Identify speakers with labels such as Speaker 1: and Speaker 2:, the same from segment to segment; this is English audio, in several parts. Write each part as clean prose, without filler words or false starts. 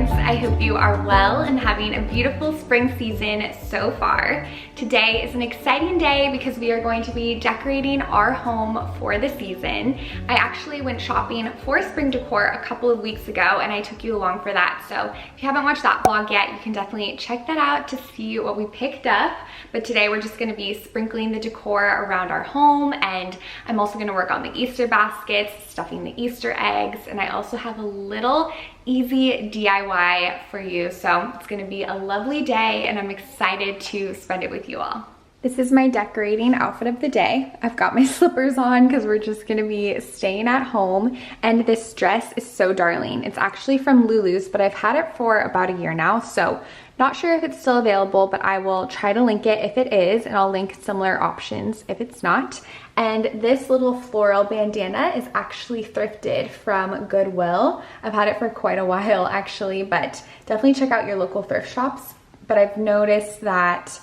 Speaker 1: friends. I hope you are well and having a beautiful spring season so far. Today is an exciting day because we are going to be decorating our home for the season. I actually went shopping for spring decor a couple of weeks ago and I took you along for that. So if you haven't watched that vlog yet, you can definitely check that out to see what we picked up. But today we're just gonna be sprinkling the decor around our home, and I'm also gonna work on the Easter baskets, stuffing the Easter eggs, and I also have a little easy DIY for you. So it's gonna be a lovely day and I'm excited to spend it with you all. This is my decorating outfit of the day. I've got my slippers on because we're just gonna be staying at home, and this dress is so darling. It's actually from Lulu's, but I've had it for about a year now, so not sure if it's still available, but I will try to link it if it is, and I'll link similar options if it's not. And this little floral bandana is actually thrifted from Goodwill. I've had it for quite a while actually, but definitely check out your local thrift shops. But I've noticed that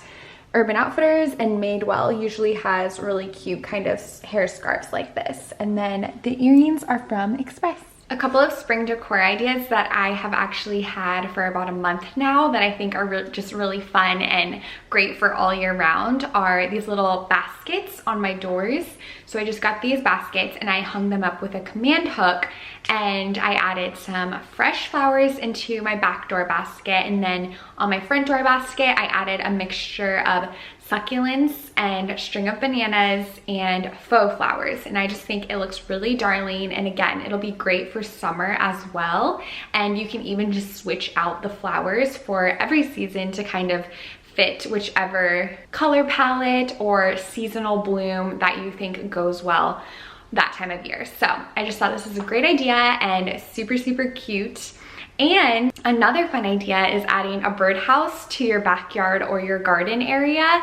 Speaker 1: Urban Outfitters and Madewell usually has really cute kind of hair scarves like this. And then the earrings are from Express. A couple of spring decor ideas that I have actually had for about a month now that I think are just really fun and great for all year round are these little baskets on my doors. So I just got these baskets and I hung them up with a command hook, and I added some fresh flowers into my back door basket, and then on my front door basket I added a mixture of succulents and string of bananas and faux flowers, and I just think it looks really darling. And again, it'll be great for summer as well, and you can even just switch out the flowers for every season to kind of fit whichever color palette or seasonal bloom that you think goes well that time of year. So I just thought this was a great idea and super cute. And another fun idea is adding a birdhouse to your backyard or your garden area.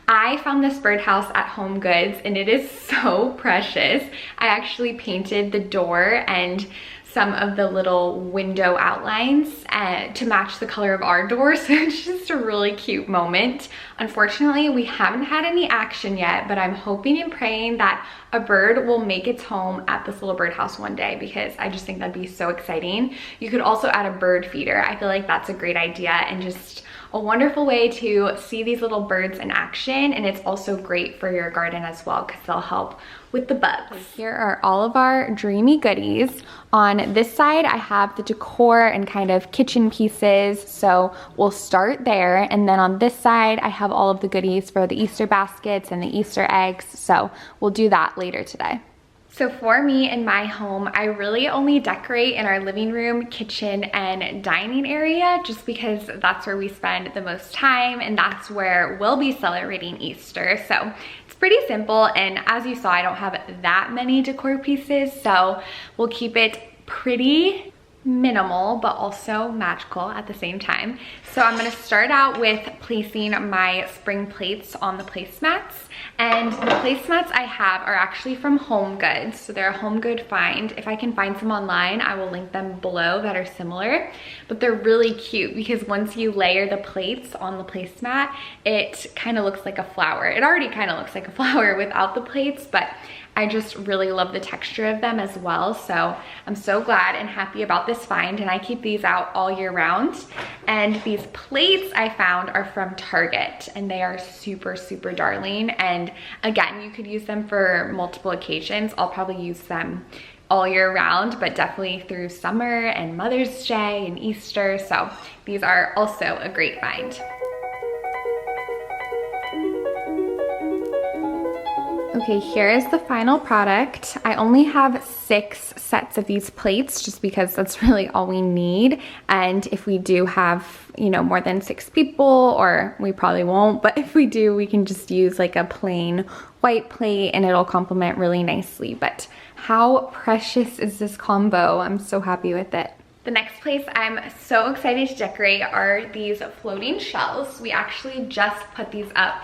Speaker 1: I found this birdhouse at Home Goods and it is so precious. I actually painted the door and some of the little window outlines to match the color of our door, so it's just a really cute moment. Unfortunately, we haven't had any action yet, but I'm hoping and praying that a bird will make its home at this little birdhouse one day, because I just think that'd be so exciting. You could also add a bird feeder. I feel like that's a great idea and just a wonderful way to see these little birds in action, and it's also great for your garden as well because they'll help with the bugs. Here are all of our dreamy goodies. On this side, I have the decor and kind of kitchen pieces, so we'll start there. And then on this side, I have all of the goodies for the Easter baskets and the Easter eggs, so we'll do that later today. So for me in my home, I really only decorate in our living room, kitchen, and dining area just because that's where we spend the most time and that's where we'll be celebrating Easter. So it's pretty simple, and as you saw, I don't have that many decor pieces, so we'll keep it pretty minimal but also magical at the same time. So I'm going to start out with placing my spring plates on the placemats, and the placemats I have are actually from Home Goods, so they're a Home Good find. If I can find some online, I will link them below that are similar, but they're really cute because once you layer the plates on the placemat, it kind of looks like a flower. It already kind of looks like a flower without the plates, but I just really love the texture of them as well. So I'm so glad and happy about this find, and I keep these out all year round. And these plates I found are from Target, and they are super darling. And again, you could use them for multiple occasions. I'll probably use them all year round, but definitely through summer and Mother's Day and Easter. So these are also a great find. Okay, here is the final product. I only have 6 sets of these plates just because that's really all we need. And if we do have, you know, more than 6 people, or we probably won't, but if we do, we can just use like a plain white plate and it'll complement really nicely. But how precious is this combo? I'm so happy with it. The next place I'm so excited to decorate are these floating shells. We actually just put these up,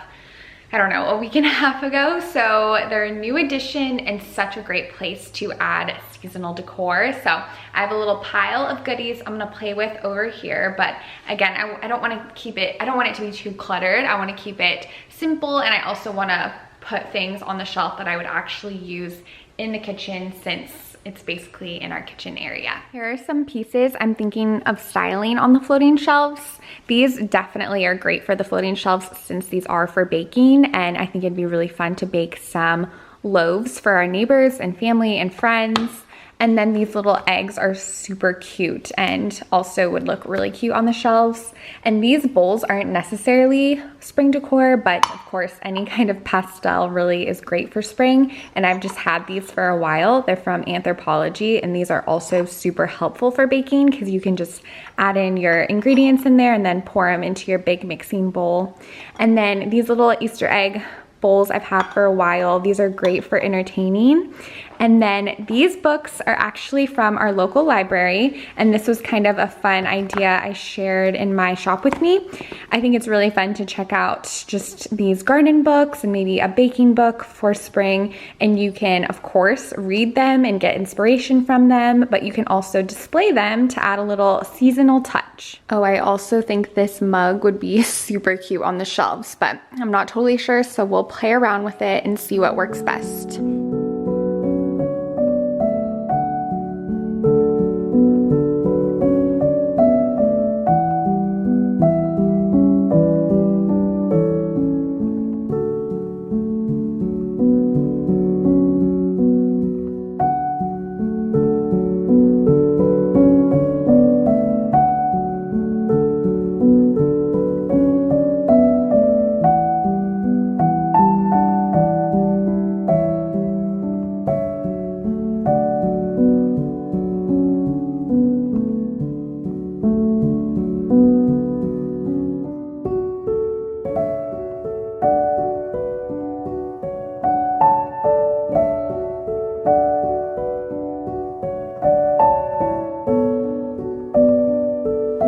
Speaker 1: I don't know, a week and a half ago. So they're a new addition and such a great place to add seasonal decor. So I have a little pile of goodies I'm gonna play with over here. But again, I don't wanna keep it, I don't want it to be too cluttered. I wanna keep it simple, and I also wanna put things on the shelf that I would actually use in the kitchen, since it's basically in our kitchen area. Here are some pieces I'm thinking of styling on the floating shelves. These definitely are great for the floating shelves since these are for baking, and I think it'd be really fun to bake some loaves for our neighbors and family and friends. And then these little eggs are super cute and also would look really cute on the shelves. And these bowls aren't necessarily spring decor, but of course any kind of pastel really is great for spring. And I've just had these for a while. They're from Anthropologie, and these are also super helpful for baking because you can just add in your ingredients in there and then pour them into your big mixing bowl. And then these little Easter egg bowls I've had for a while. These are great for entertaining. And then these books are actually from our local library, and this was kind of a fun idea I shared in my shop with me. I think it's really fun to check out just these garden books and maybe a baking book for spring, and you can of course read them and get inspiration from them, but you can also display them to add a little seasonal touch. Oh, I also think this mug would be super cute on the shelves, but I'm not totally sure, so we'll play around with it and see what works best.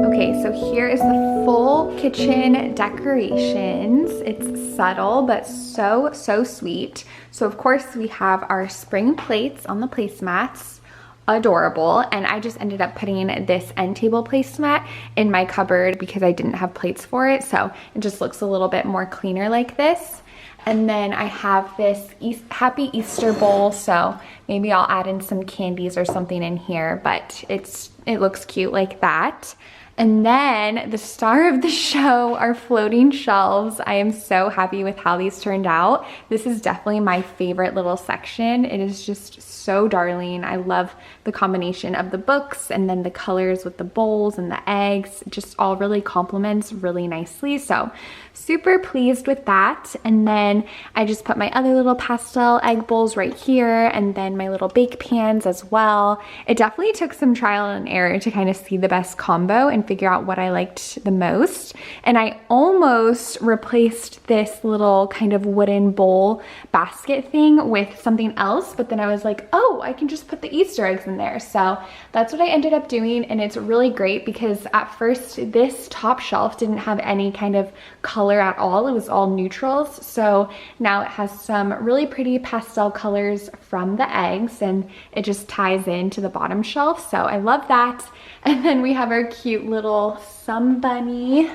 Speaker 1: Okay, so here is the full kitchen decorations. It's subtle, but so sweet. So of course we have our spring plates on the placemats. Adorable. And I just ended up putting this end table placemat in my cupboard because I didn't have plates for it. So it just looks a little bit more cleaner like this. And then I have this Happy Easter bowl, so maybe I'll add in some candies or something in here, but it looks cute like that. And then the star of the show are floating shelves. I am so happy with how these turned out. This is definitely my favorite little section. It is just so darling. I love the combination of the books and then the colors with the bowls and the eggs. It just all really complements really nicely. So super pleased with that. And then I just put my other little pastel egg bowls right here, and then my little bake pans as well. It definitely took some trial and error to kind of see the best combo and figure out what I liked the most. And I almost replaced this little kind of wooden bowl basket thing with something else, but then I was like, oh, I can just put the Easter eggs in there. So that's what I ended up doing, and it's really great because at first this top shelf didn't have any kind of color at all. It was all neutrals. So now it has some really pretty pastel colors from the eggs, and it just ties into the bottom shelf. So I love that. And then we have our cute little Some Bunny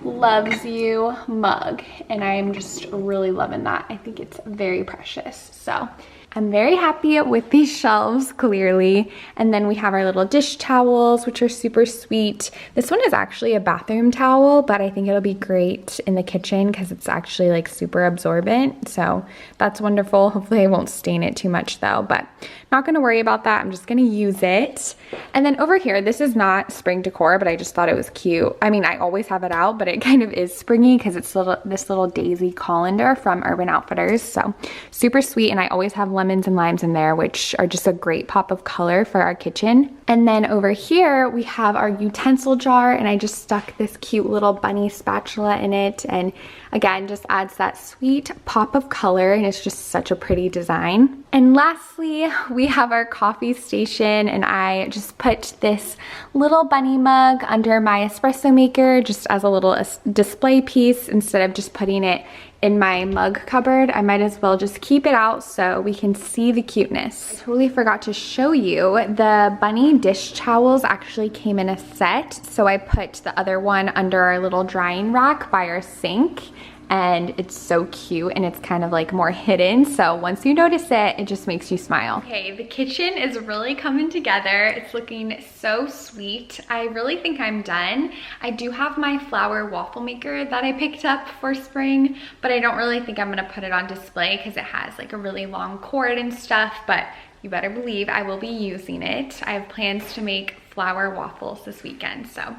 Speaker 1: Loves You mug, and I'm just really loving that. I think it's very precious. So I'm very happy with these shelves, clearly. And then we have our little dish towels, which are super sweet. This one is actually a bathroom towel, but I think it'll be great in the kitchen because it's actually like super absorbent. So that's wonderful. Hopefully I won't stain it too much though, but not gonna worry about that. I'm just gonna use it. And then over here, this is not spring decor, but I just thought it was cute. I mean, I always have it out, but it kind of is springy because it's this little daisy colander from Urban Outfitters. So super sweet, and I always have lemons and limes in there, which are just a great pop of color for our kitchen. And then over here we have our utensil jar, and I just stuck this cute little bunny spatula in it, and again just adds that sweet pop of color, and it's just such a pretty design. And lastly, we have our coffee station, and I just put this little bunny mug under my espresso maker just as a little display piece. Instead of just putting it in my mug cupboard, I might as well just keep it out so we can see the cuteness. I totally forgot to show you, the bunny dish towels actually came in a set. So I put the other one under our little drying rack by our sink. and it's so cute, and it's kind of like more hidden. So once you notice it, it just makes you smile. Okay, the kitchen is really coming together. It's looking so sweet. I really think I'm done. I do have my flower waffle maker that I picked up for spring, but I don't really think I'm gonna put it on display because it has like a really long cord and stuff, but you better believe I will be using it. I have plans to make flour waffles this weekend, so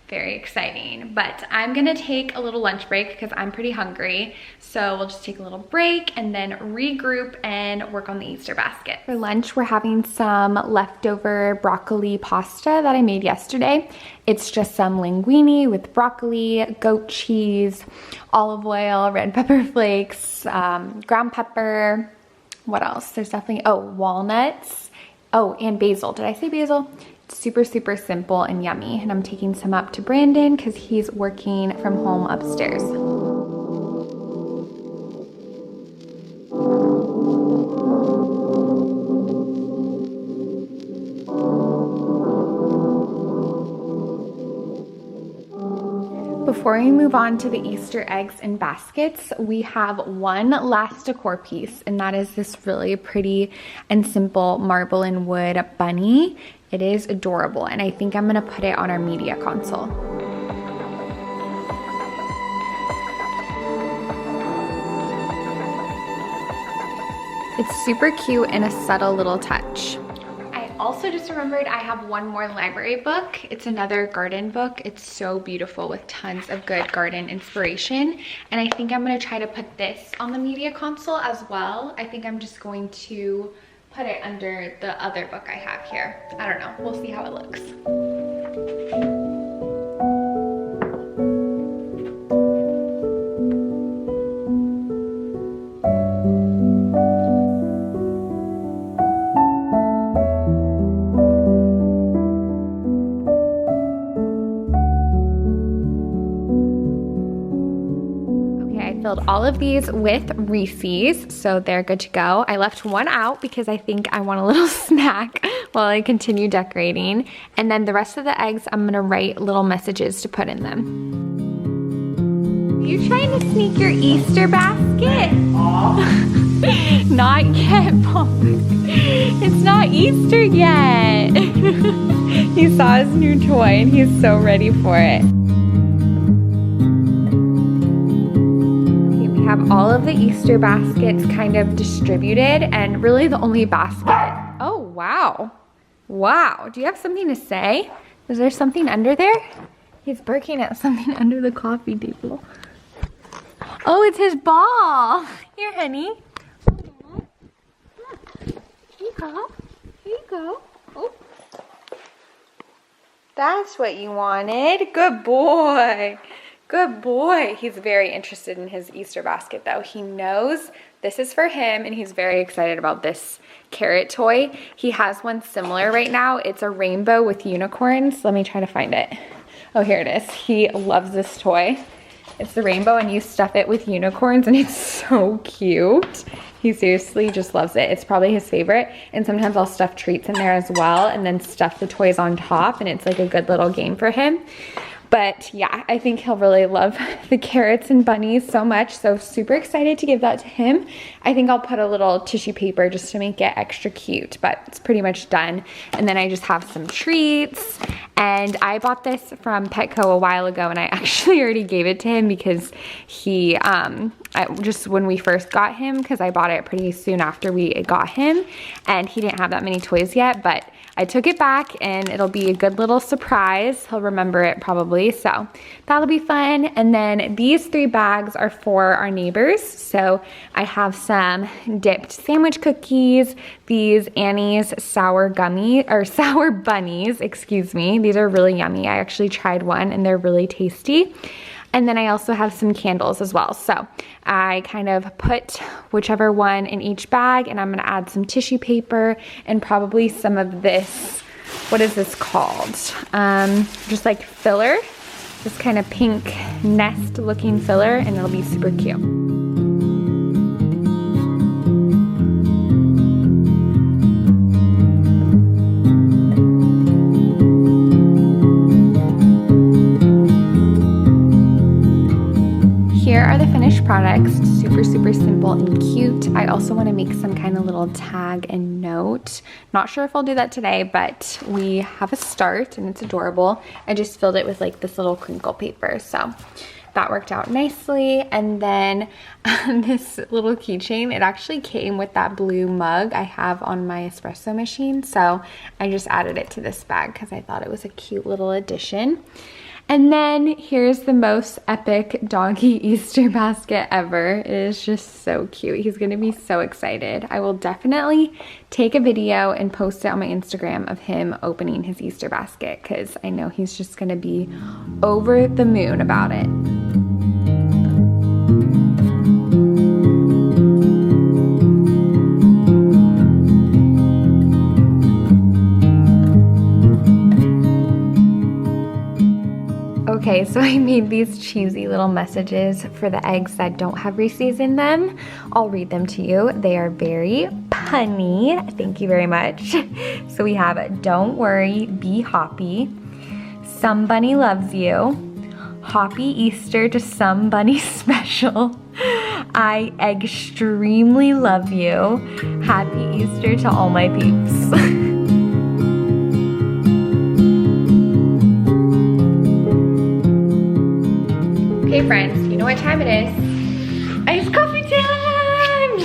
Speaker 1: very exciting. But I'm gonna take a little lunch break because I'm pretty hungry. So we'll just take a little break and then regroup and work on the Easter basket. For lunch, we're having some leftover broccoli pasta that I made yesterday. It's just some linguine with broccoli, goat cheese, olive oil, red pepper flakes, ground pepper. What else? There's definitely, oh, walnuts. Oh, and basil. Did I say basil? It's super, super simple and yummy. And I'm taking some up to Brandon because he's working from home upstairs. Before we move on to the Easter eggs and baskets, we have one last decor piece, and that is this really pretty and simple marble and wood bunny. It is adorable, and I think I'm gonna put it on our media console. It's super cute and a subtle little touch. Also just remembered I have one more library book. It's another garden book. It's so beautiful with tons of good garden inspiration. And I think I'm gonna try to put this on the media console as well. I think I'm just going to put it under the other book I have here. I don't know, we'll see how it looks. Filled all of these with Reese's, so they're good to go. I left one out because I think I want a little snack while I continue decorating. And then the rest of the eggs, I'm gonna write little messages to put in them. You trying to sneak your Easter basket? Not yet, Paul. It's not Easter yet. He saw his new toy and he's so ready for it. Have all of the Easter baskets kind of distributed, and really the only basket. Oh, wow. Wow, do you have something to say? Is there something under there? He's barking at something under the coffee table. Oh, it's his ball. Here, honey. Here you go. Here you go. Oh. That's what you wanted. Good boy. Good boy. He's very interested in his Easter basket though. He knows this is for him and he's very excited about this carrot toy. He has one similar right now. It's a rainbow with unicorns. Let me try to find it. Oh, here it is. He loves this toy. It's the rainbow and you stuff it with unicorns and it's so cute. He seriously just loves it. It's probably his favorite. And sometimes I'll stuff treats in there as well and then stuff the toys on top, and it's like a good little game for him. But yeah, I think he'll really love the carrots and bunnies so much. So super excited to give that to him. I think I'll put a little tissue paper just to make it extra cute, but it's pretty much done. And then I just have some treats. And I bought this from Petco a while ago, and I actually already gave it to him because he, just when we first got him, because I bought it pretty soon after we got him, and he didn't have that many toys yet, but I took it back and it'll be a good little surprise. He'll remember it probably, so that'll be fun. And then these 3 bags are for our neighbors. So I have some dipped sandwich cookies, these Annie's sour bunnies, excuse me. These are really yummy. I actually tried one and they're really tasty. And then I also have some candles as well. So I kind of put whichever one in each bag, and I'm gonna add some tissue paper and probably some of this, what is this called? Just like filler, this kind of pink nest looking filler, and it'll be super cute. Here are the finished text, super, super simple and cute. I also want to make some kind of little tag and note. Not sure if I'll do that today, but we have a start and it's adorable. I just filled it with like this little crinkle paper, so that worked out nicely. And then this little keychain, it actually came with that blue mug I have on my espresso machine, so I just added it to this bag because I thought it was a cute little addition. And then here's the most epic doggy Easter basket ever. It is just so cute. He's gonna be so excited. I will definitely take a video and post it on my Instagram of him opening his Easter basket because I know he's just gonna be over the moon about it. Okay, so I made these cheesy little messages for the eggs that don't have Reese's in them. I'll read them to you. They are very punny. Thank you very much. So we have, don't worry, be hoppy. Some bunny loves you. Hoppy Easter to some bunny special. I extremely love you. Happy Easter to all my peeps. Okay friends, you know what time it is. Iced coffee time!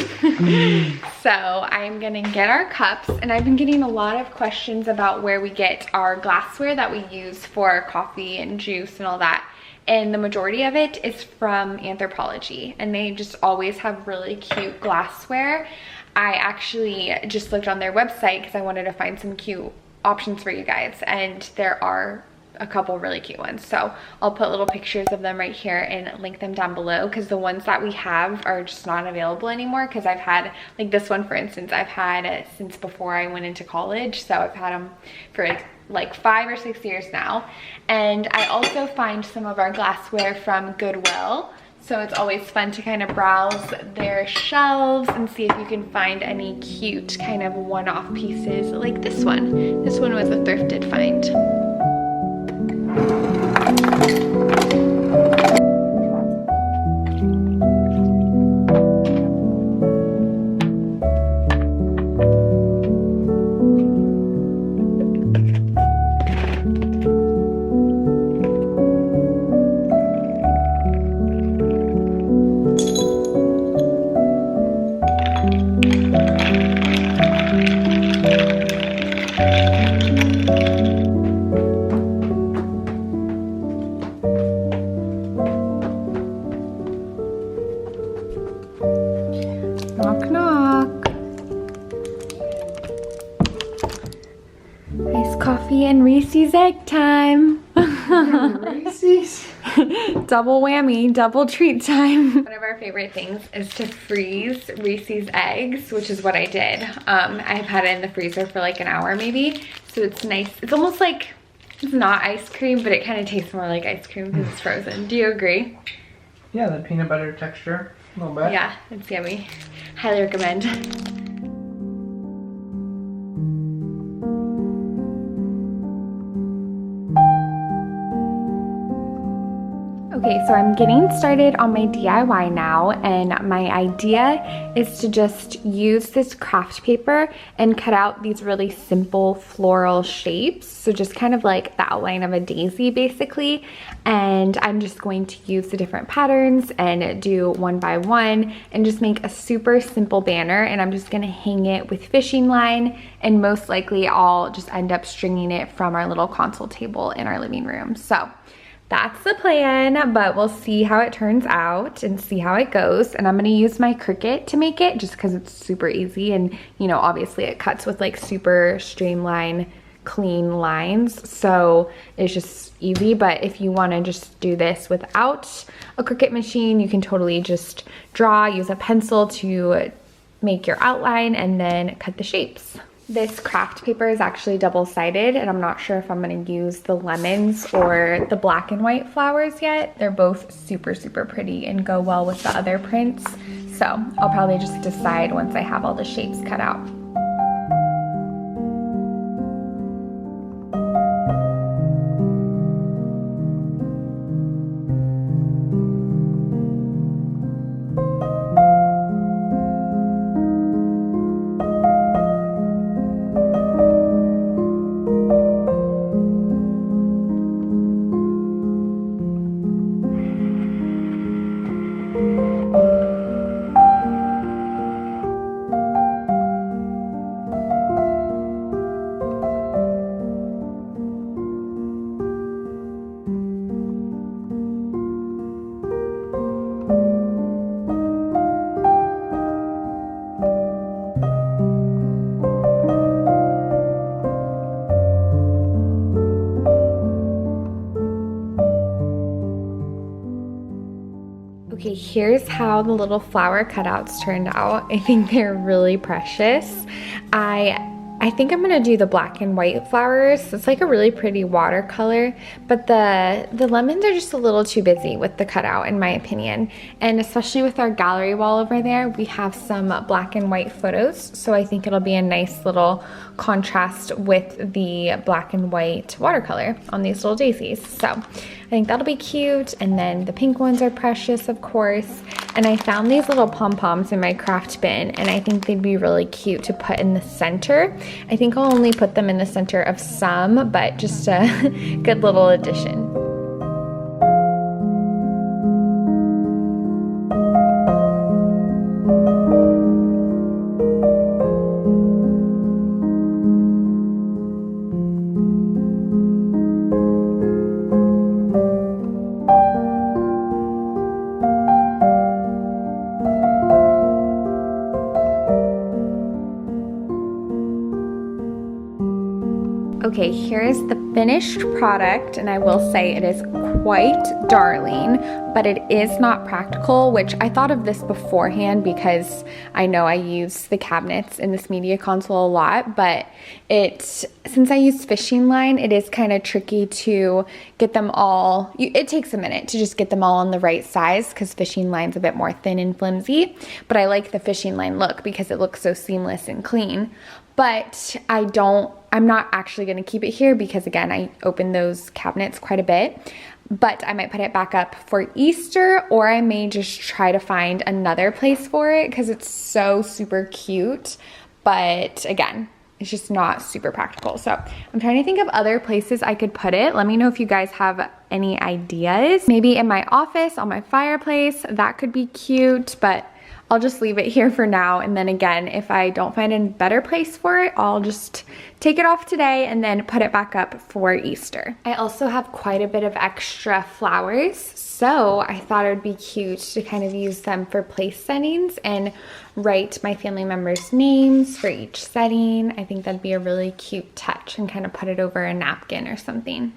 Speaker 1: So I'm gonna get our cups, and I've been getting a lot of questions about where we get our glassware that we use for coffee and juice and all that. And the majority of it is from Anthropologie, and they just always have really cute glassware. I actually just looked on their website because I wanted to find some cute options for you guys, and there are a couple really cute ones, so I'll put little pictures of them right here and link them down below, because the ones that we have are just not available anymore, because I've had, like this one for instance, I've had it since before I went into college, so I've had them for like 5 or 6 years now. And I also find some of our glassware from Goodwill, so it's always fun to kind of browse their shelves and see if you can find any cute kind of one-off pieces like this one. This one was a thrifted find. Knock, knock. Iced coffee and Reese's egg time. Reese's? Double whammy, double treat time. One of our favorite things is to freeze Reese's eggs, which is what I did. I've had it in the freezer for like an hour maybe, so it's nice. It's almost like, it's not ice cream, but it kind of tastes more like ice cream because it's frozen. Do you agree?
Speaker 2: Yeah, the peanut butter texture, a little bit.
Speaker 1: Yeah, it's yummy. Highly recommend. Okay, so I'm getting started on my DIY now, and my idea is to just use this craft paper and cut out these really simple floral shapes. So just kind of like the outline of a daisy basically. And I'm just going to use the different patterns and do one by one and just make a super simple banner, and I'm just gonna hang it with fishing line, and most likely I'll just end up stringing it from our little console table in our living room. So that's the plan, but we'll see how it turns out and see how it goes. And I'm gonna use my Cricut to make it just because it's super easy, and you know, obviously it cuts with like super streamlined, clean lines, so it's just easy. But if you want to just do this without a Cricut machine, you can totally just draw, use a pencil to make your outline, and then cut the shapes. This craft paper is actually double-sided, and I'm not sure if I'm gonna use the lemons or the black and white flowers yet. They're both super, super pretty and go well with the other prints. So I'll probably just decide once I have all the shapes cut out. Okay, here's how the little flower cutouts turned out. I think they're really precious. I think I'm gonna do the black and white flowers. It's like a really pretty watercolor, but the lemons are just a little too busy with the cutout in my opinion. And especially with our gallery wall over there, we have some black and white photos. So I think it'll be a nice little contrast with the black and white watercolor on these little daisies. So I think that'll be cute. And then the pink ones are precious, of course. And I found these little pom-poms in my craft bin, and I think they'd be really cute to put in the center. I think I'll only put them in the center of some, but just a good little addition. Okay, here's the finished product, and I will say it is quite darling, but it is not practical, which I thought of this beforehand because I know I use the cabinets in this media console a lot, but since I use fishing line, it is kind of tricky to get them all, it takes a minute to just get them all on the right size because fishing line's a bit more thin and flimsy, but I like the fishing line look because it looks so seamless and clean. But I'm not actually going to keep it here because again, I open those cabinets quite a bit, but I might put it back up for Easter, or I may just try to find another place for it because it's so super cute. But again, it's just not super practical. So I'm trying to think of other places I could put it. Let me know if you guys have any ideas. Maybe in my office, on my fireplace, that could be cute, but I'll just leave it here for now. And then again, if I don't find a better place for it, I'll just take it off today and then put it back up for Easter. I also have quite a bit of extra flowers, so I thought it would be cute to kind of use them for place settings and write my family members' names for each setting. I think that'd be a really cute touch, and kind of put it over a napkin or something.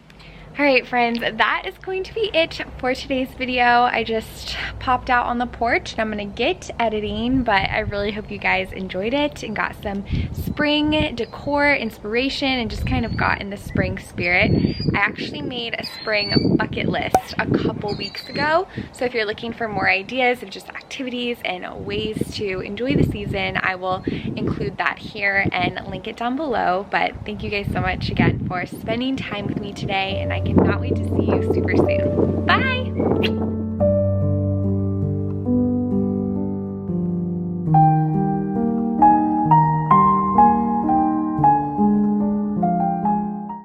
Speaker 1: All right, friends, that is going to be it for today's video. I just popped out on the porch and I'm gonna get editing, but I really hope you guys enjoyed it and got some spring decor inspiration and just kind of got in the spring spirit. I actually made a spring bucket list a couple weeks ago, so if you're looking for more ideas of just activities and ways to enjoy the season, I will include that here and link it down below. But thank you guys so much again for spending time with me today, and I cannot wait to see you super soon. Bye!